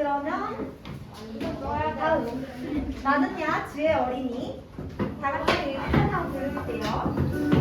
그러면 다음 나는야 주의 어린이 다 같이 한번 부를게요.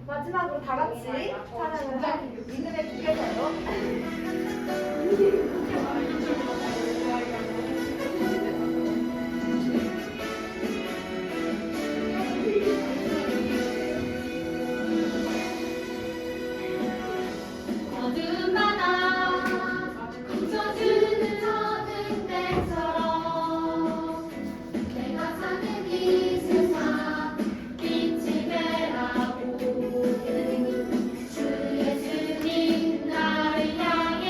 마지막으로 다 같이 찬양을 믿음의 국에서요. 어두운 바다 비춰주는 저는 때처럼 내가 사는 이 세상 빛이 되라고 주 예수님 나를 향해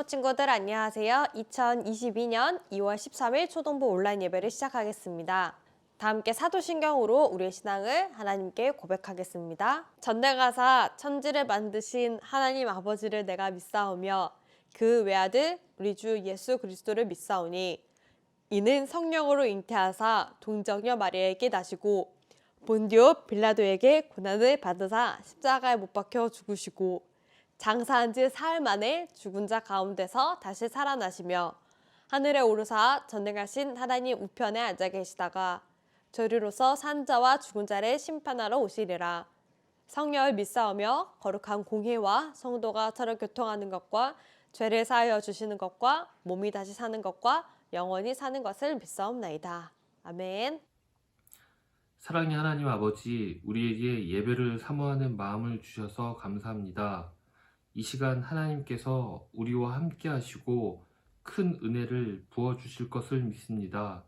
친구들 안녕하세요. 2022년 2월 13일 초등부 온라인 예배를 시작하겠습니다. 다 함께 사도신경으로 우리의 신앙을 하나님께 고백하겠습니다. 전대가사 천지를 만드신 하나님 아버지를 내가 믿사오며 그 외아들 우리 주 예수 그리스도를 믿사오니 이는 성령으로 잉태하사 동정녀 마리아에게 나시고 본디오 빌라도에게 고난을 받으사 십자가에 못 박혀 죽으시고 장사한 지 사흘 만에 죽은 자 가운데서 다시 살아나시며 하늘에 오르사 전능하신 하나님 우편에 앉아 계시다가 저리로서 산 자와 죽은 자를 심판하러 오시리라. 성령을 믿사오며 거룩한 공회와 성도가 서로 교통하는 것과 죄를 사하여 주시는 것과 몸이 다시 사는 것과 영원히 사는 것을 믿사옵나이다. 아멘. 사랑의 하나님 아버지, 우리에게 예배를 사모하는 마음을 주셔서 감사합니다. 이 시간 하나님께서 우리와 함께 하시고 큰 은혜를 부어주실 것을 믿습니다.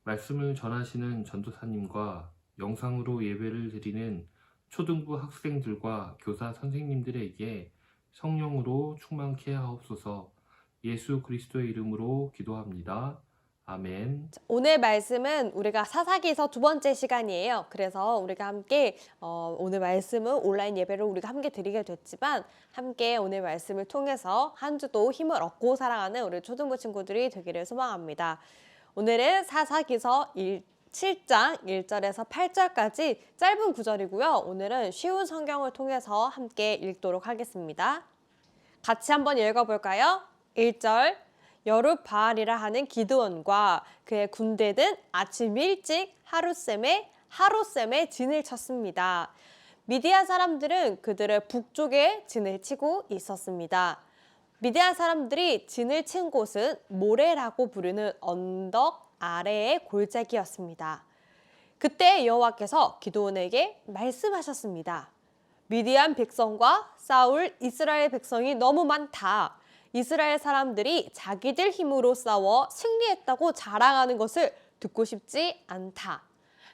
말씀을 전하시는 전도사님과 영상으로 예배를 드리는 초등부 학생들과 교사 선생님들에게 성령으로 충만케 하옵소서. 예수 그리스도의 이름으로 기도합니다. 아멘. 오늘 말씀은 우리가 사사기서 두 번째 시간이에요. 그래서 우리가 함께 오늘 말씀은 온라인 예배를 우리가 함께 드리게 됐지만 함께 오늘 말씀을 통해서 한 주도 힘을 얻고 살아가는 우리 초등부 친구들이 되기를 소망합니다. 오늘은 사사기서 7장 1절에서 8절까지 짧은 구절이고요. 오늘은 쉬운 성경을 통해서 함께 읽도록 하겠습니다. 같이 한번 읽어볼까요? 1절 여룻바알이라 하는 기드온과 그의 군대는 아침 일찍 하룻샘에 진을 쳤습니다. 미디안 사람들은 그들의 북쪽에 진을 치고 있었습니다. 미디안 사람들이 진을 친 곳은 모레라고 부르는 언덕 아래의 골짜기였습니다. 그때 여호와께서 기드온에게 말씀하셨습니다. 미디안 백성과 싸울 이스라엘 백성이 너무 많다. 이스라엘 사람들이 자기들 힘으로 싸워 승리했다고 자랑하는 것을 듣고 싶지 않다.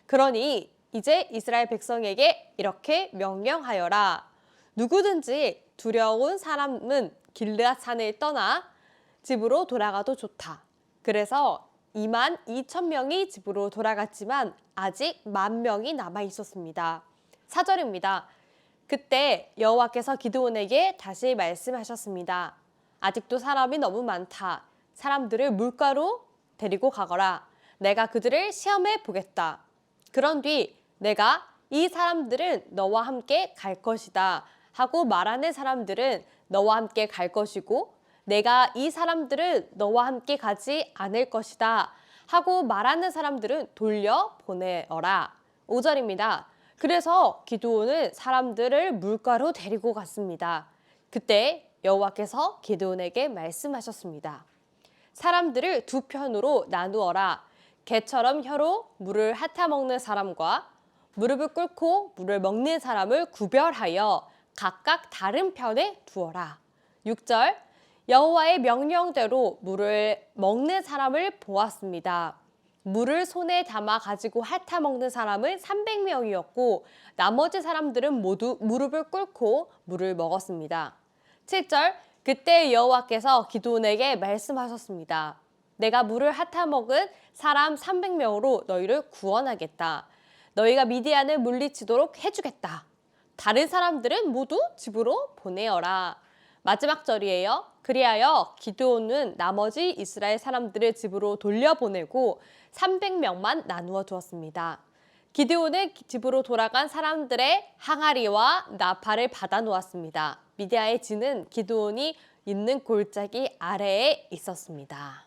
그러니 이제 이스라엘 백성에게 이렇게 명령하여라. 누구든지 두려운 사람은 길르앗 산을 떠나 집으로 돌아가도 좋다. 그래서 22,000명이 집으로 돌아갔지만 아직 10,000명이 남아 있었습니다. 4절입니다. 그때 여호와께서 기드온에게 다시 말씀하셨습니다. 아직도 사람이 너무 많다. 사람들을 물가로 데리고 가거라. 내가 그들을 시험해 보겠다. 그런 뒤 내가 이 사람들은 너와 함께 갈 것이다 하고 말하는 사람들은 너와 함께 갈 것이고 내가 이 사람들은 너와 함께 가지 않을 것이다 하고 말하는 사람들은 돌려 보내어라. 5절입니다. 그래서 기드온은 사람들을 물가로 데리고 갔습니다. 그때 여호와께서 기드온에게 말씀하셨습니다. 사람들을 두 편으로 나누어라. 개처럼 혀로 물을 핥아먹는 사람과 무릎을 꿇고 물을 먹는 사람을 구별하여 각각 다른 편에 두어라. 6절 여호와의 명령대로 물을 먹는 사람을 보았습니다. 물을 손에 담아 가지고 핥아먹는 사람은 300명이었고 나머지 사람들은 모두 무릎을 꿇고 물을 먹었습니다. 7절 그때 여호와께서 기드온에게 말씀하셨습니다. 내가 물을 핥아먹은 사람 300명으로 너희를 구원하겠다. 너희가 미디안을 물리치도록 해주겠다. 다른 사람들은 모두 집으로 보내어라. 마지막 절이에요. 그리하여 기드온은 나머지 이스라엘 사람들을 집으로 돌려보내고 300명만 나누어 두었습니다. 기드온은 집으로 돌아간 사람들의 항아리와 나팔을 받아 놓았습니다. 미디안의 진은 기드온이 있는 골짜기 아래에 있었습니다.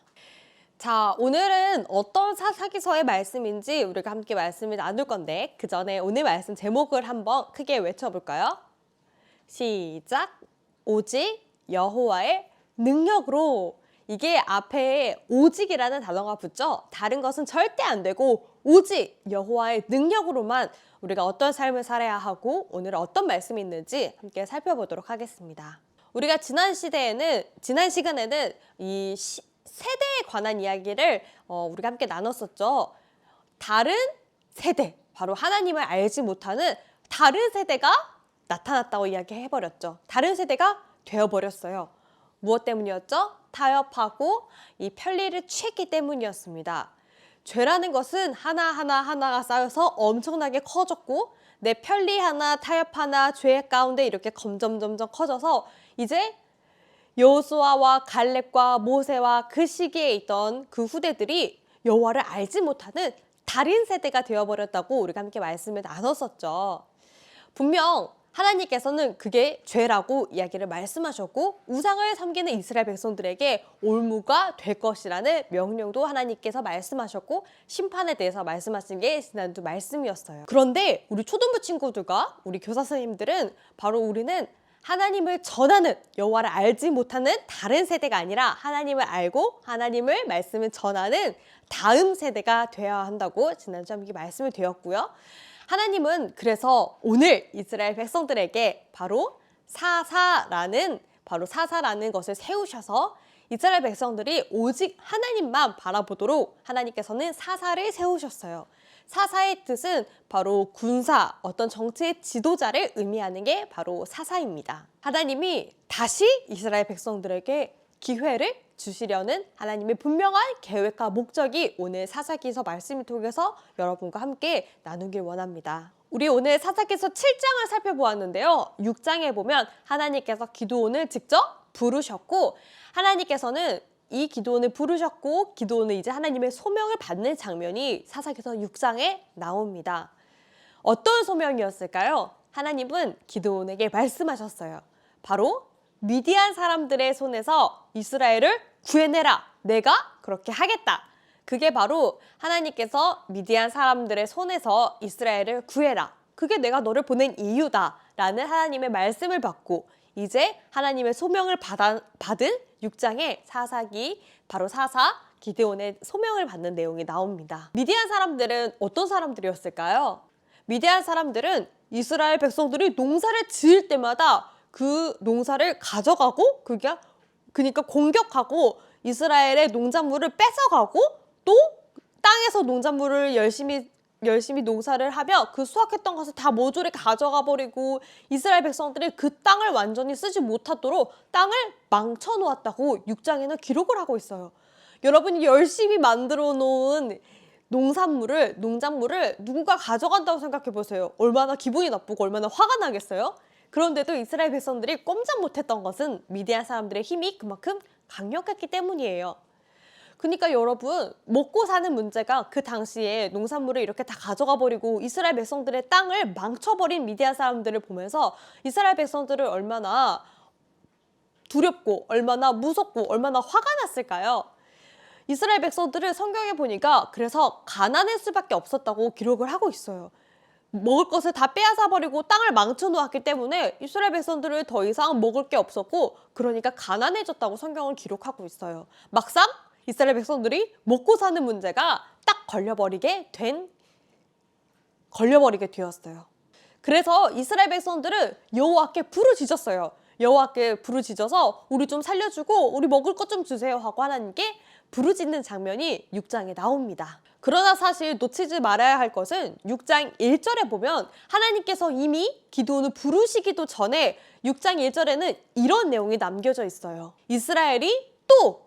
자, 오늘은 어떤 사사기서의 말씀인지 우리가 함께 말씀을 나눌 건데 그 전에 오늘 말씀 제목을 한번 크게 외쳐볼까요? 시작! 오직 여호와의 능력으로. 이게 앞에 오직이라는 단어가 붙죠? 다른 것은 절대 안 되고 오직 여호와의 능력으로만 우리가 어떤 삶을 살아야 하고 오늘은 어떤 말씀이 있는지 함께 살펴보도록 하겠습니다. 우리가 지난 시간에는 이 세대에 관한 이야기를 우리가 함께 나눴었죠. 다른 세대, 바로 하나님을 알지 못하는 다른 세대가 나타났다고 이야기해버렸죠. 다른 세대가 되어버렸어요. 무엇 때문이었죠? 타협하고 이 편리를 취했기 때문이었습니다. 죄라는 것은 하나가 쌓여서 엄청나게 커졌고 내 편리 하나, 타협 하나, 죄 가운데 이렇게 점점 커져서 이제 여호수아와 갈렙과 모세와 그 시기에 있던 그 후대들이 여호와를 알지 못하는 다른 세대가 되어버렸다고 우리가 함께 말씀을 나눴었죠. 분명 하나님께서는 그게 죄라고 이야기를 말씀하셨고 우상을 섬기는 이스라엘 백성들에게 올무가 될 것이라는 명령도 하나님께서 말씀하셨고 심판에 대해서 말씀하신 게 지난주 말씀이었어요. 그런데 우리 초등부 친구들과 우리 교사 선생님들은 바로 우리는 하나님을 전하는 여호와를 알지 못하는 다른 세대가 아니라 하나님을 알고 하나님을 말씀을 전하는 다음 세대가 되어야 한다고 지난주에 함께 말씀을 드렸고요. 하나님은 그래서 오늘 이스라엘 백성들에게 바로 사사라는 것을 세우셔서 이스라엘 백성들이 오직 하나님만 바라보도록 하나님께서는 사사를 세우셨어요. 사사의 뜻은 바로 군사, 어떤 정치의 지도자를 의미하는 게 바로 사사입니다. 하나님이 다시 이스라엘 백성들에게 기회를 주시려는 하나님의 분명한 계획과 목적이 오늘 사사기서 말씀을 통해서 여러분과 함께 나누길 원합니다. 우리 오늘 사사기서 7장을 살펴보았는데요. 6장에 보면 하나님께서 기드온을 직접 부르셨고 하나님께서는 이 기드온을 부르셨고 기드온은 이제 하나님의 소명을 받는 장면이 사사기서 6장에 나옵니다. 어떤 소명이었을까요? 하나님은 기드온에게 말씀하셨어요. 바로 미디안 사람들의 손에서 이스라엘을 구해내라. 내가 그렇게 하겠다. 그게 바로 하나님께서 미디안 사람들의 손에서 이스라엘을 구해라. 그게 내가 너를 보낸 이유다. 라는 하나님의 말씀을 받고 이제 하나님의 소명을 받은 6장의 사사기 바로 사사 기드온의 소명을 받는 내용이 나옵니다. 미디안 사람들은 어떤 사람들이었을까요? 미디안 사람들은 이스라엘 백성들이 농사를 지을 때마다 그 농사를 가져가고 그러니까 공격하고 이스라엘의 농작물을 뺏어가고 또 땅에서 농작물을 열심히 농사를 하며 그 수확했던 것을 다 모조리 가져가 버리고 이스라엘 백성들이 그 땅을 완전히 쓰지 못하도록 땅을 망쳐 놓았다고 6장에는 기록을 하고 있어요. 여러분이 열심히 만들어 놓은 농작물을 누군가 가져간다고 생각해 보세요. 얼마나 기분이 나쁘고 얼마나 화가 나겠어요? 그런데도 이스라엘 백성들이 꼼짝 못했던 것은 미디안 사람들의 힘이 그만큼 강력했기 때문이에요. 그러니까 여러분 먹고 사는 문제가 그 당시에 농산물을 이렇게 다 가져가 버리고 이스라엘 백성들의 땅을 망쳐버린 미디안 사람들을 보면서 이스라엘 백성들을 얼마나 두렵고 얼마나 무섭고 얼마나 화가 났을까요? 이스라엘 백성들을 성경에 보니까 그래서 가난할 수밖에 없었다고 기록을 하고 있어요. 먹을 것을 다 빼앗아 버리고 땅을 망쳐 놓았기 때문에 이스라엘 백성들을 더 이상 먹을 게 없었고 그러니까 가난해졌다고 성경은 기록하고 있어요. 막상 이스라엘 백성들이 먹고 사는 문제가 딱 걸려버리게 되었어요. 그래서 이스라엘 백성들은 여호와께 부르짖었어요. 여호와께 부르짖어서 우리 좀 살려주고 우리 먹을 것 좀 주세요 하고 하나님께 부르짖는 장면이 6장에 나옵니다. 그러나 사실 놓치지 말아야 할 것은 6장 1절에 보면 하나님께서 이미 기드온을 부르시기도 전에 6장 1절에는 이런 내용이 남겨져 있어요. 이스라엘이 또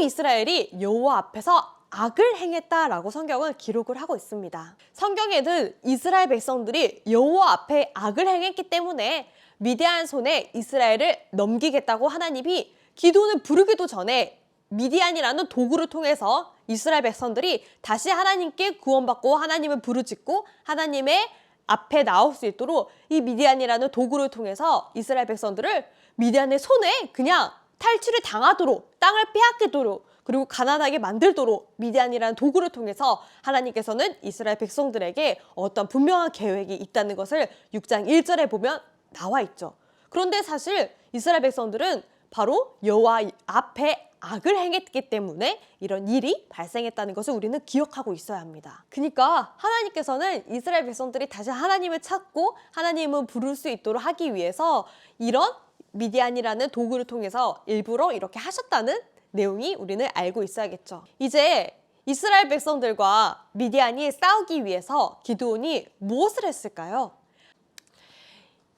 이스라엘이 여호와 앞에서 악을 행했다라고 성경은 기록을 하고 있습니다. 성경에는 이스라엘 백성들이 여호와 앞에 악을 행했기 때문에 미디안 손에 이스라엘을 넘기겠다고 하나님이 기드온을 부르기도 전에 미디안이라는 도구를 통해서 이스라엘 백성들이 다시 하나님께 구원받고 하나님을 부르짖고 하나님의 앞에 나올 수 있도록 이 미디안이라는 도구를 통해서 이스라엘 백성들을 미디안의 손에 그냥 탈취를 당하도록 땅을 빼앗기도록 그리고 가난하게 만들도록 미디안이라는 도구를 통해서 하나님께서는 이스라엘 백성들에게 어떤 분명한 계획이 있다는 것을 6장 1절에 보면 나와 있죠. 그런데 사실 이스라엘 백성들은 바로 여호와 앞에 악을 행했기 때문에 이런 일이 발생했다는 것을 우리는 기억하고 있어야 합니다. 그러니까 하나님께서는 이스라엘 백성들이 다시 하나님을 찾고 하나님을 부를 수 있도록 하기 위해서 이런 미디안이라는 도구를 통해서 일부러 이렇게 하셨다는 내용이 우리는 알고 있어야겠죠. 이제 이스라엘 백성들과 미디안이 싸우기 위해서 기드온이 무엇을 했을까요?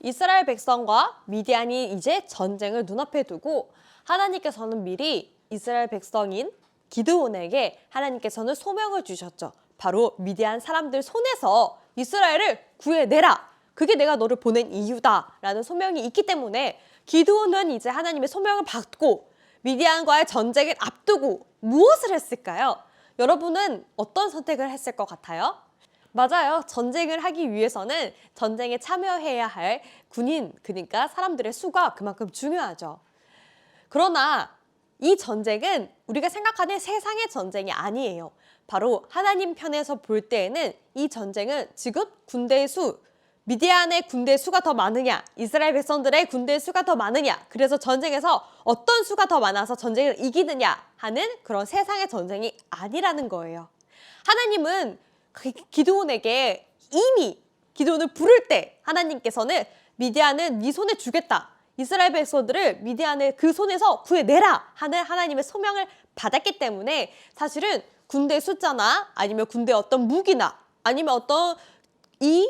이스라엘 백성과 미디안이 이제 전쟁을 눈앞에 두고 하나님께서는 미리 이스라엘 백성인 기드온에게 하나님께서는 소명을 주셨죠. 바로 미디안 사람들 손에서 이스라엘을 구해내라. 그게 내가 너를 보낸 이유다. 라는 소명이 있기 때문에 기드온은 이제 하나님의 소명을 받고 미디안과의 전쟁을 앞두고 무엇을 했을까요? 여러분은 어떤 선택을 했을 것 같아요? 맞아요. 전쟁을 하기 위해서는 전쟁에 참여해야 할 군인, 그러니까 사람들의 수가 그만큼 중요하죠. 그러나 이 전쟁은 우리가 생각하는 세상의 전쟁이 아니에요. 바로 하나님 편에서 볼 때에는 이 전쟁은 지금 군대의 수, 미디안의 군대의 수가 더 많으냐, 이스라엘 백성들의 군대의 수가 더 많으냐, 그래서 전쟁에서 어떤 수가 더 많아서 전쟁을 이기느냐 하는 그런 세상의 전쟁이 아니라는 거예요. 하나님은 기드온에게 이미 기드온을 부를 때 하나님께서는 미디안은 네 손에 주겠다. 이스라엘 백성들을 미디안의 그 손에서 구해내라 하는 하나님의 소명을 받았기 때문에 사실은 군대 숫자나 아니면 군대 어떤 무기나 아니면 어떤 이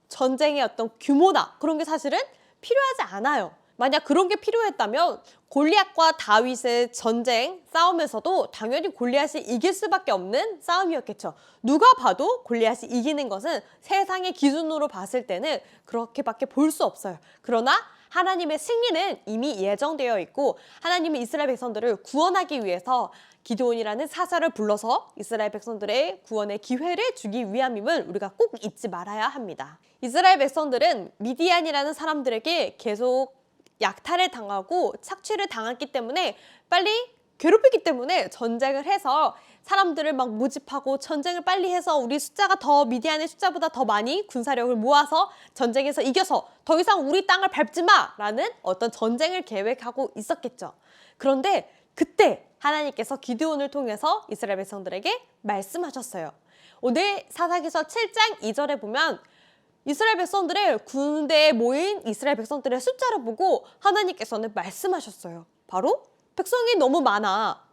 전쟁의 어떤 규모나 그런 게 사실은 필요하지 않아요. 만약 그런 게 필요했다면 골리앗과 다윗의 전쟁 싸움에서도 당연히 골리앗이 이길 수밖에 없는 싸움이었겠죠. 누가 봐도 골리앗이 이기는 것은 세상의 기준으로 봤을 때는 그렇게밖에 볼 수 없어요. 그러나 하나님의 승리는 이미 예정되어 있고 하나님은 이스라엘 백성들을 구원하기 위해서 기드온이라는 사자를 불러서 이스라엘 백성들의 구원의 기회를 주기 위함임을 우리가 꼭 잊지 말아야 합니다. 이스라엘 백성들은 미디안이라는 사람들에게 계속 약탈을 당하고 착취를 당했기 때문에 빨리 괴롭히기 때문에 전쟁을 해서 사람들을 막 모집하고 전쟁을 빨리 해서 우리 숫자가 더 미디안의 숫자보다 더 많이 군사력을 모아서 전쟁에서 이겨서 더 이상 우리 땅을 밟지 마라는 어떤 전쟁을 계획하고 있었겠죠. 그런데 그때 하나님께서 기드온을 통해서 이스라엘 백성들에게 말씀하셨어요. 오늘 사사기서 7장 2절에 보면 이스라엘 백성들의 군대에 모인 이스라엘 백성들의 숫자를 보고 하나님께서는 말씀하셨어요. 바로 백성이 너무 많아.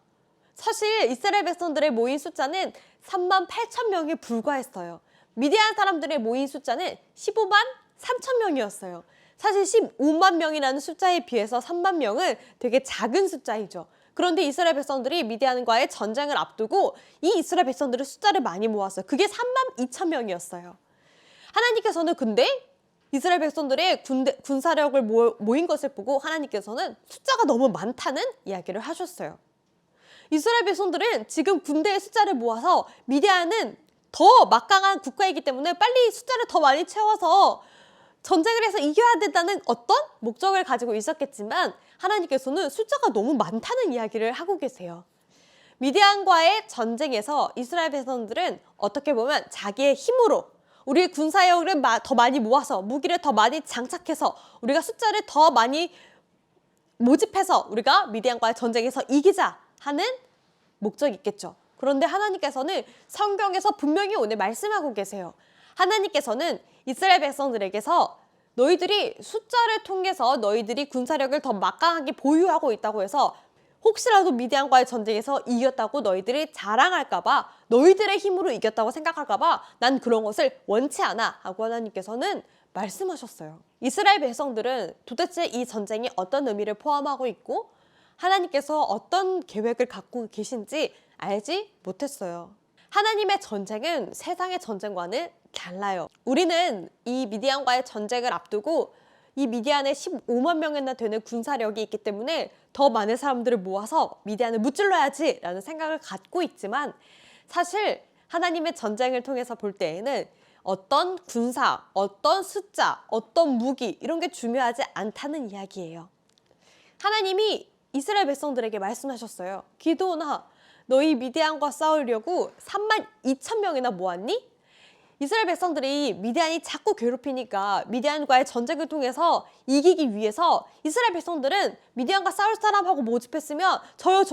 사실 이스라엘 백성들의 모인 숫자는 3만 8천 명에 불과했어요. 미디안 사람들의 모인 숫자는 15만 3천 명이었어요. 사실 15만 명이라는 숫자에 비해서 3만 명은 되게 작은 숫자이죠. 그런데 이스라엘 백성들이 미디안과의 전쟁을 앞두고 이 이스라엘 백성들의 숫자를 많이 모았어요. 그게 3만 2천 명이었어요. 하나님께서는 근데 이스라엘 백성들의 군사력을 모인 것을 보고 하나님께서는 숫자가 너무 많다는 이야기를 하셨어요. 이스라엘 백성들은 지금 군대의 숫자를 모아서 미디안은 더 막강한 국가이기 때문에 빨리 숫자를 더 많이 채워서 전쟁을 해서 이겨야 된다는 어떤 목적을 가지고 있었겠지만 하나님께서는 숫자가 너무 많다는 이야기를 하고 계세요. 미디안과의 전쟁에서 이스라엘 백성들은 어떻게 보면 자기의 힘으로 우리 군사력을 더 많이 모아서 무기를 더 많이 장착해서 우리가 숫자를 더 많이 모집해서 우리가 미디안과의 전쟁에서 이기자 하는 목적이 있겠죠. 그런데 하나님께서는 성경에서 분명히 오늘 말씀하고 계세요. 하나님께서는 이스라엘 백성들에게서 너희들이 숫자를 통해서 너희들이 군사력을 더 막강하게 보유하고 있다고 해서 혹시라도 미디안과의 전쟁에서 이겼다고 너희들이 자랑할까봐 너희들의 힘으로 이겼다고 생각할까봐 난 그런 것을 원치 않아 하고 하나님께서는 말씀하셨어요. 이스라엘 백성들은 도대체 이 전쟁이 어떤 의미를 포함하고 있고 하나님께서 어떤 계획을 갖고 계신지 알지 못했어요. 하나님의 전쟁은 세상의 전쟁과는 달라요. 우리는 이 미디안과의 전쟁을 앞두고 이 미디안에 15만 명이나 되는 군사력이 있기 때문에 더 많은 사람들을 모아서 미디안을 무찔러야지 라는 생각을 갖고 있지만 사실 하나님의 전쟁을 통해서 볼 때에는 어떤 군사, 어떤 숫자, 어떤 무기 이런 게 중요하지 않다는 이야기예요. 하나님이 이스라엘 백성들에게 말씀하셨어요. 기드온아, 너희 미디안과 싸우려고 3만 2천 명이나 모았니? 이스라엘 백성들이 미디안이 자꾸 괴롭히니까 미디안과의 전쟁을 통해서 이기기 위해서 이스라엘 백성들은 미디안과 싸울 사람하고 모집했으면 저요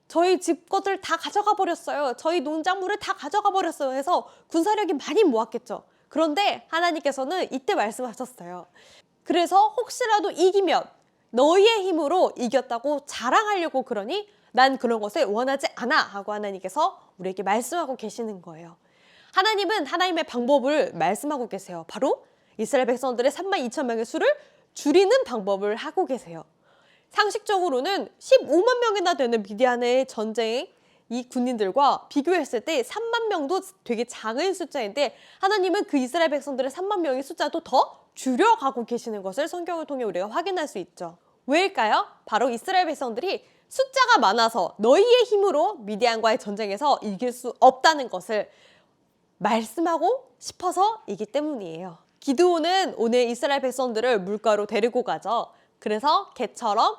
저희 집 것들 다 가져가 버렸어요. 저희 농작물을 다 가져가 버렸어요 해서 군사력이 많이 모았겠죠. 그런데 하나님께서는 이때 말씀하셨어요. 그래서 혹시라도 이기면 너희의 힘으로 이겼다고 자랑하려고 그러니 난 그런 것을 원하지 않아 하고 하나님께서 우리에게 말씀하고 계시는 거예요. 하나님은 하나님의 방법을 말씀하고 계세요. 바로 이스라엘 백성들의 32,000명의 수를 줄이는 방법을 하고 계세요. 상식적으로는 15만 명이나 되는 미디안의 전쟁 이 군인들과 비교했을 때 3만 명도 되게 작은 숫자인데 하나님은 그 이스라엘 백성들의 3만 명의 숫자도 더 줄여가고 계시는 것을 성경을 통해 우리가 확인할 수 있죠. 왜일까요? 바로 이스라엘 백성들이 숫자가 많아서 너희의 힘으로 미디안과의 전쟁에서 이길 수 없다는 것을 말씀하고 싶어서이기 때문이에요. 기드온은 오늘 이스라엘 백성들을 물가로 데리고 가죠. 그래서 개처럼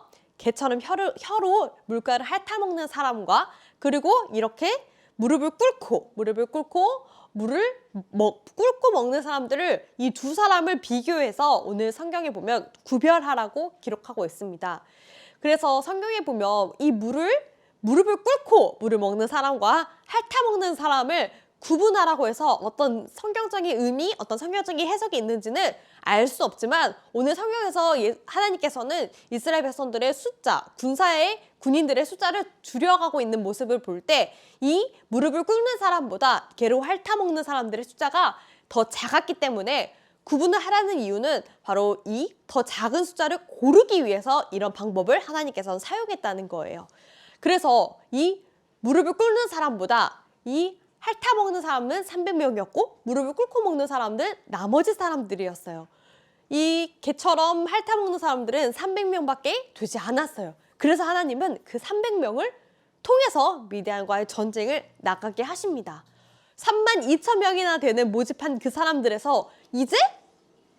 혀로 물가를 핥아먹는 사람과 그리고 이렇게 무릎을 꿇고 물을 꿇고 먹는 사람들을 이 두 사람을 비교해서 오늘 성경에 보면 구별하라고 기록하고 있습니다. 그래서 성경에 보면 이 무릎을 꿇고 물을 먹는 사람과 핥아먹는 사람을 구분하라고 해서 어떤 성경적인 의미, 어떤 성경적인 해석이 있는지는 알 수 없지만 오늘 성경에서 하나님께서는 이스라엘 백성들의 숫자, 군인들의 숫자를 줄여가고 있는 모습을 볼 때 이 무릎을 꿇는 사람보다 개로 핥아먹는 사람들의 숫자가 더 작았기 때문에 구분을 하라는 이유는 바로 이 더 작은 숫자를 고르기 위해서 이런 방법을 하나님께서는 사용했다는 거예요. 그래서 이 무릎을 꿇는 사람보다 이 핥아먹는 사람은 300명이었고 무릎을 꿇고 먹는 사람들은 나머지 사람들이었어요. 이 개처럼 핥아먹는 사람들은 300명밖에 되지 않았어요. 그래서 하나님은 그 300명을 통해서 미디안과의 전쟁을 나가게 하십니다. 32,000명이나 되는 모집한 그 사람들에서 이제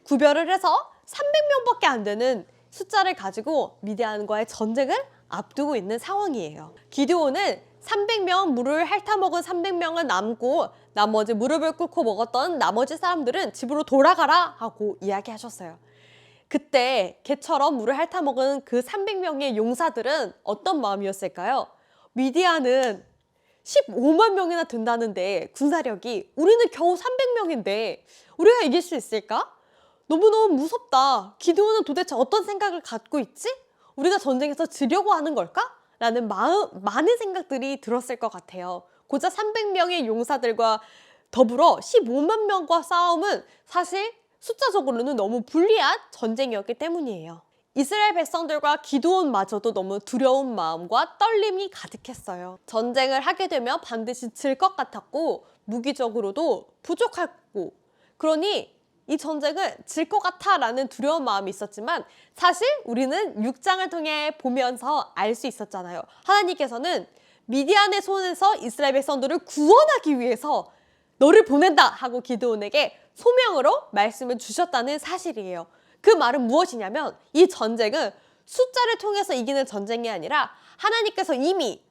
구별을 해서 300명밖에 안 되는 숫자를 가지고 미디안과의 전쟁을 앞두고 있는 상황이에요. 기드온은 300명, 물을 핥아먹은 300명을 남고 나머지 무릎을 꿇고 먹었던 나머지 사람들은 집으로 돌아가라 하고 이야기하셨어요. 그때 개처럼 물을 핥아먹은 그 300명의 용사들은 어떤 마음이었을까요? 미디안은 15만 명이나 된다는데 군사력이 우리는 겨우 300명인데 우리가 이길 수 있을까? 너무너무 무섭다. 기드온은 도대체 어떤 생각을 갖고 있지? 우리가 전쟁에서 지려고 하는 걸까? 라는 많은 생각들이 들었을 것 같아요. 고작 300명의 용사들과 더불어 15만 명과 싸움은 사실 숫자적으로는 너무 불리한 전쟁이었기 때문이에요. 이스라엘 백성들과 기드온마저도 너무 두려운 마음과 떨림이 가득했어요. 전쟁을 하게 되면 반드시 질 것 같았고 무기적으로도 부족하고 그러니 이 전쟁은 질 것 같아 라는 두려운 마음이 있었지만 사실 우리는 6장을 통해 보면서 알 수 있었잖아요. 하나님께서는 미디안의 손에서 이스라엘 백성들을 구원하기 위해서 너를 보낸다 하고 기드온에게 소명으로 말씀을 주셨다는 사실이에요. 그 말은 무엇이냐면 이 전쟁은 숫자를 통해서 이기는 전쟁이 아니라 하나님께서 이미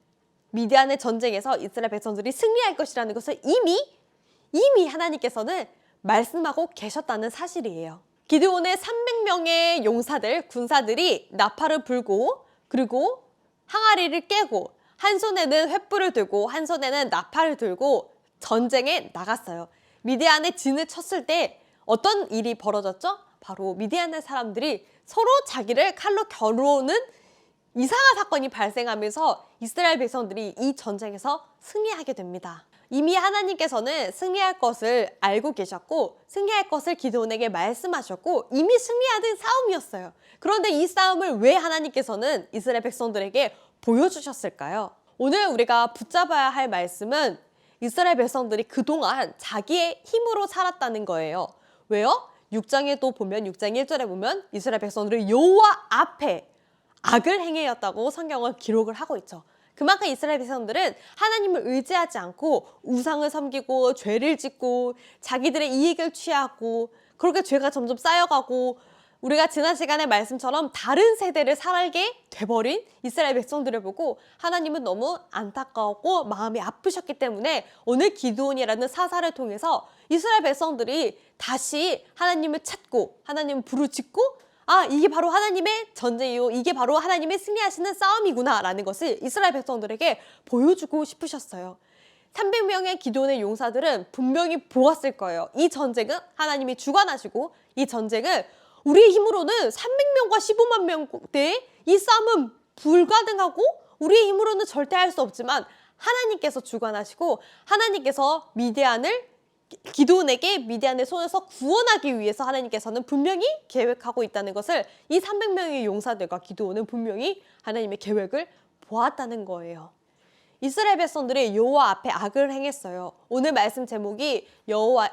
미디안의 전쟁에서 이스라엘 백성들이 승리할 것이라는 것을 이미 하나님께서는 말씀하고 계셨다는 사실이에요. 기드온의 300명의 용사들, 군사들이 나팔을 불고 그리고 항아리를 깨고 한 손에는 횃불을 들고 한 손에는 나팔을 들고 전쟁에 나갔어요. 미디안의 진을 쳤을 때 어떤 일이 벌어졌죠? 바로 미디안의 사람들이 서로 자기를 칼로 겨누는 이상한 사건이 발생하면서 이스라엘 백성들이 이 전쟁에서 승리하게 됩니다. 이미 하나님께서는 승리할 것을 알고 계셨고 승리할 것을 기드온에게 말씀하셨고 이미 승리하는 싸움이었어요. 그런데 이 싸움을 왜 하나님께서는 이스라엘 백성들에게 보여주셨을까요? 오늘 우리가 붙잡아야 할 말씀은 이스라엘 백성들이 그동안 자기의 힘으로 살았다는 거예요. 왜요? 6장에도 보면 6장 1절에 보면 이스라엘 백성들이 여호와 앞에 악을 행하였다고 성경은 기록을 하고 있죠. 그만큼 이스라엘 백성들은 하나님을 의지하지 않고 우상을 섬기고 죄를 짓고 자기들의 이익을 취하고 그렇게 죄가 점점 쌓여가고 우리가 지난 시간의 말씀처럼 다른 세대를 살게 돼버린 이스라엘 백성들을 보고 하나님은 너무 안타까웠고 마음이 아프셨기 때문에 오늘 기드온이라는 사사를 통해서 이스라엘 백성들이 다시 하나님을 찾고 하나님을 부르짖고 아, 이게 바로 하나님의 전쟁이요. 이게 바로 하나님의 승리하시는 싸움이구나 라는 것을 이스라엘 백성들에게 보여주고 싶으셨어요. 300명의 기드온의 용사들은 분명히 보았을 거예요. 이 전쟁은 하나님이 주관하시고 이 전쟁은 우리의 힘으로는 300명과 15만 명대 이 싸움은 불가능하고 우리의 힘으로는 절대 할 수 없지만 하나님께서 주관하시고 하나님께서 미디안을 기드온에게 미디안의 손에서 구원하기 위해서 하나님께서는 분명히 계획하고 있다는 것을 이 300명의 용사들과 기드온은 분명히 하나님의 계획을 보았다는 거예요. 이스라엘 백성들이 여호와 앞에 악을 행했어요. 오늘 말씀 제목이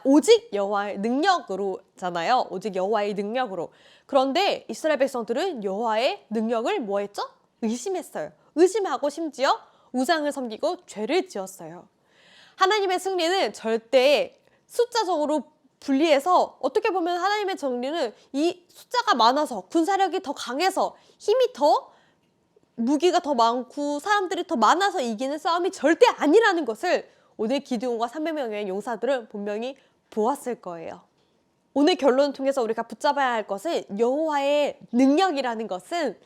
오직 여호와의 능력으로잖아요. 오직 여호와의 능력으로. 그런데 이스라엘 백성들은 여호와의 능력을 뭐 했죠? 의심했어요. 의심하고 심지어 우상을 섬기고 죄를 지었어요. 하나님의 승리는 절대 숫자적으로 분리해서 어떻게 보면 하나님의 정리는 이 숫자가 많아서 군사력이 더 강해서 힘이 더 무기가 더 많고 사람들이 더 많아서 이기는 싸움이 절대 아니라는 것을 오늘 기드온과 300명의 용사들은 분명히 보았을 거예요. 오늘 결론을 통해서 우리가 붙잡아야 할 것은 여호와의 능력이라는 것은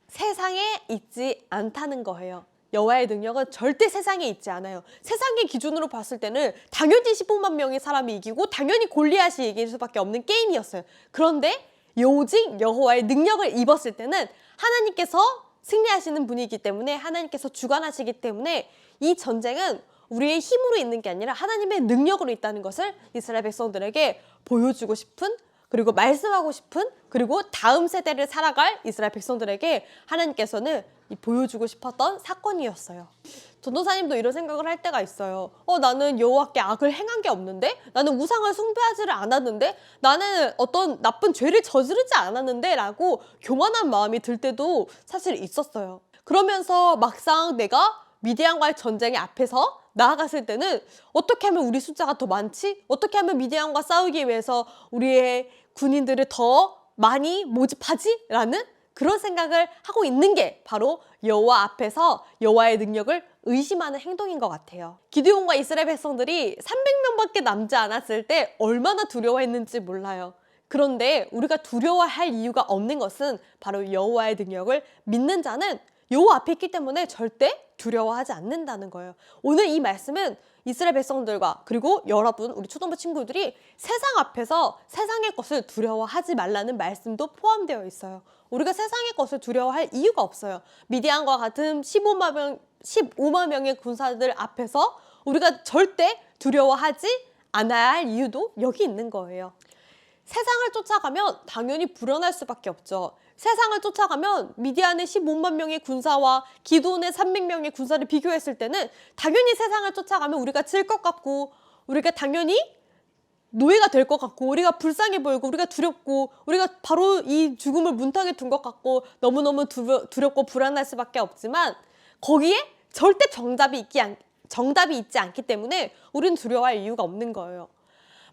세상에 있지 않다는 거예요. 여호와의 능력은 절대 세상에 있지 않아요. 세상의 기준으로 봤을 때는 당연히 15만 명의 사람이 이기고 당연히 골리앗이 이길 수밖에 없는 게임이었어요. 그런데 오직 여호와의 능력을 입었을 때는 하나님께서 승리하시는 분이기 때문에 하나님께서 주관하시기 때문에 이 전쟁은 우리의 힘으로 있는 게 아니라 하나님의 능력으로 있다는 것을 이스라엘 백성들에게 보여주고 싶은 그리고 말씀하고 싶은 그리고 다음 세대를 살아갈 이스라엘 백성들에게 하나님께서는 보여주고 싶었던 사건이었어요. 전도사님도 이런 생각을 할 때가 있어요. 나는 여호와께 악을 행한 게 없는데? 나는 우상을 숭배하지를 않았는데? 나는 어떤 나쁜 죄를 저지르지 않았는데? 라고 교만한 마음이 들 때도 사실 있었어요. 그러면서 막상 내가 미디안과의 전쟁의 앞에서 나아갔을 때는 어떻게 하면 우리 숫자가 더 많지? 어떻게 하면 미디안과 싸우기 위해서 우리의 군인들을 더 많이 모집하지? 라는 그런 생각을 하고 있는 게 바로 여호와 앞에서 여호와의 능력을 의심하는 행동인 것 같아요. 기드온과 이스라엘 백성들이 300명밖에 남지 않았을 때 얼마나 두려워했는지 몰라요. 그런데 우리가 두려워할 이유가 없는 것은 바로 여호와의 능력을 믿는 자는 여호와 앞에 있기 때문에 절대 두려워하지 않는다는 거예요. 오늘 이 말씀은 이스라엘 백성들과 그리고 여러분 우리 초등부 친구들이 세상 앞에서 세상의 것을 두려워하지 말라는 말씀도 포함되어 있어요. 우리가 세상의 것을 두려워할 이유가 없어요. 미디안과 같은 15만 명의 군사들 앞에서 우리가 절대 두려워하지 않아야 할 이유도 여기 있는 거예요. 세상을 쫓아가면 당연히 불안할 수밖에 없죠. 세상을 쫓아가면 미디안의 15만 명의 군사와 기드온의 300명의 군사를 비교했을 때는 당연히 세상을 쫓아가면 우리가 질 것 같고 우리가 당연히 노예가 될 것 같고 우리가 불쌍해 보이고 우리가 두렵고 우리가 바로 이 죽음을 문턱에 둔 것 같고 너무너무 두렵고 불안할 수밖에 없지만 거기에 절대 정답이 있지 않기 때문에 우리는 두려워할 이유가 없는 거예요.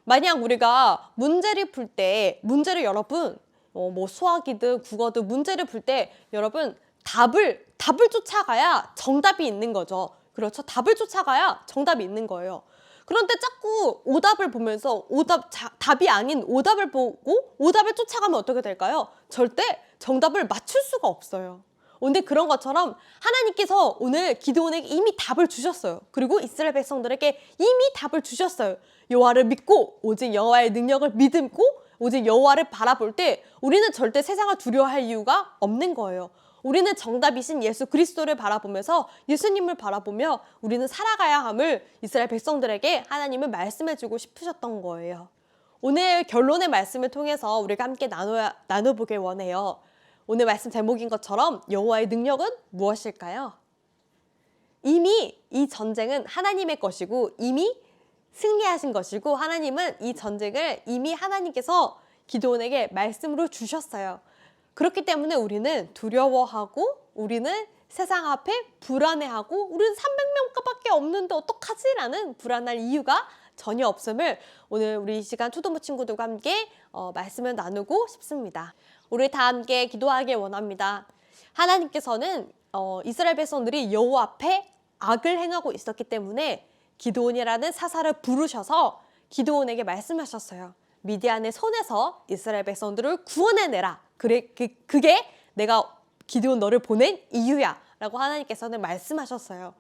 만약 우리가 문제를 풀 때 문제를 여러분 뭐 수학이든 국어든 문제를 풀 때 여러분 답을 쫓아가야 정답이 있는 거죠. 그렇죠? 답을 쫓아가야 정답이 있는 거예요. 그런데 자꾸 오답을 보면서 답이 아닌 오답을 보고 오답을 쫓아가면 어떻게 될까요? 절대 정답을 맞출 수가 없어요. 근데 그런 것처럼 하나님께서 오늘 기드온에게 이미 답을 주셨어요. 그리고 이스라엘 백성들에게 이미 답을 주셨어요. 여호와를 믿고 오직 여호와의 능력을 믿고 오직 여호와를 바라볼 때 우리는 절대 세상을 두려워할 이유가 없는 거예요. 우리는 정답이신 예수 그리스도를 바라보면서 예수님을 바라보며 우리는 살아가야 함을 이스라엘 백성들에게 하나님은 말씀해주고 싶으셨던 거예요. 오늘 결론의 말씀을 통해서 우리가 함께 나눠보길 원해요. 오늘 말씀 제목인 것처럼 여호와의 능력은 무엇일까요? 이미 이 전쟁은 하나님의 것이고 이미 승리하신 것이고 하나님은 이 전쟁을 이미 하나님께서 기드온에게 말씀으로 주셨어요. 그렇기 때문에 우리는 두려워하고 우리는 세상 앞에 불안해하고 우리는 300명밖에 없는데 어떡하지? 라는 불안할 이유가 전혀 없음을 오늘 우리 이 시간 초등부 친구들과 함께 말씀을 나누고 싶습니다. 우리 다 함께 기도하길 원합니다. 하나님께서는 이스라엘 백성들이 여호와 앞에 악을 행하고 있었기 때문에 기드온이라는 사사를 부르셔서 기드온에게 말씀하셨어요. 미디안의 손에서 이스라엘 백성들을 구원해내라. 그게 내가 기드온 너를 보낸 이유야 라고 하나님께서는 말씀하셨어요.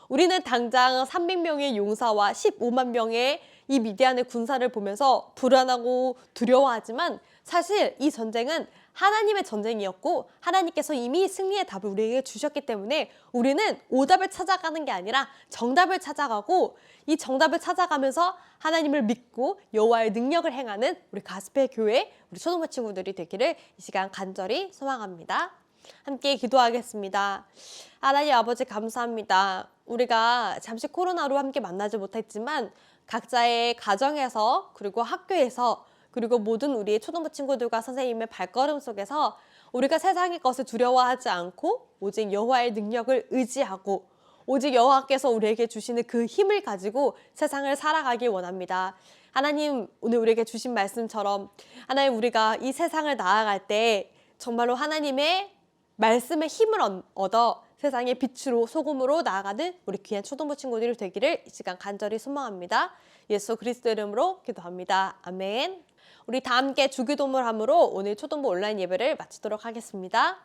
우리는 당장 300명의 용사와 15만 명의 이 미디안의 군사를 보면서 불안하고 두려워하지만 사실 이 전쟁은 하나님의 전쟁이었고 하나님께서 이미 승리의 답을 우리에게 주셨기 때문에 우리는 오답을 찾아가는 게 아니라 정답을 찾아가고 이 정답을 찾아가면서 하나님을 믿고 여호와의 능력을 행하는 우리 가스펠 교회 우리 초등부 친구들이 되기를 이 시간 간절히 소망합니다. 함께 기도하겠습니다. 하나님 아버지 감사합니다. 우리가 잠시 코로나로 함께 만나지 못했지만 각자의 가정에서 그리고 학교에서 그리고 모든 우리의 초등부 친구들과 선생님의 발걸음 속에서 우리가 세상의 것을 두려워하지 않고 오직 여호와의 능력을 의지하고 오직 여호와께서 우리에게 주시는 그 힘을 가지고 세상을 살아가길 원합니다. 하나님 오늘 우리에게 주신 말씀처럼 하나님 우리가 이 세상을 나아갈 때 정말로 하나님의 말씀의 힘을 얻어 세상의 빛으로 소금으로 나아가는 우리 귀한 초등부 친구들이 되기를 이 시간 간절히 소망합니다. 예수 그리스도 이름으로 기도합니다. 아멘. 우리 다 함께 주기도문함으로 오늘 초등부 온라인 예배를 마치도록 하겠습니다.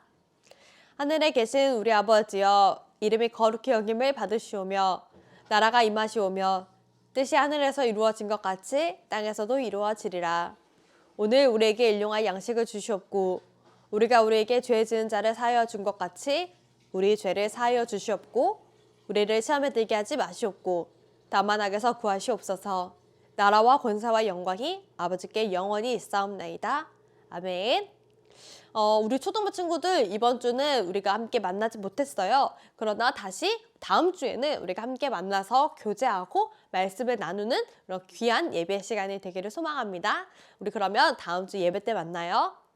하늘에 계신 우리 아버지여 이름이 거룩히 여김을 받으시오며 나라가 임하시오며 뜻이 하늘에서 이루어진 것 같이 땅에서도 이루어지리라. 오늘 우리에게 일용할 양식을 주시옵고 우리가 우리에게 죄 지은 자를 사하여 준 것 같이 우리 죄를 사하여 주시옵고 우리를 시험에 들게 하지 마시옵고 다만 악에서 구하시옵소서. 나라와 권세와 영광이 아버지께 영원히 있사옵나이다. 아멘. 우리 초등부 친구들 이번 주는 우리가 함께 만나지 못했어요. 그러나 다시 다음 주에는 우리가 함께 만나서 교제하고 말씀을 나누는 그런 귀한 예배 시간이 되기를 소망합니다. 우리 그러면 다음 주 예배 때 만나요.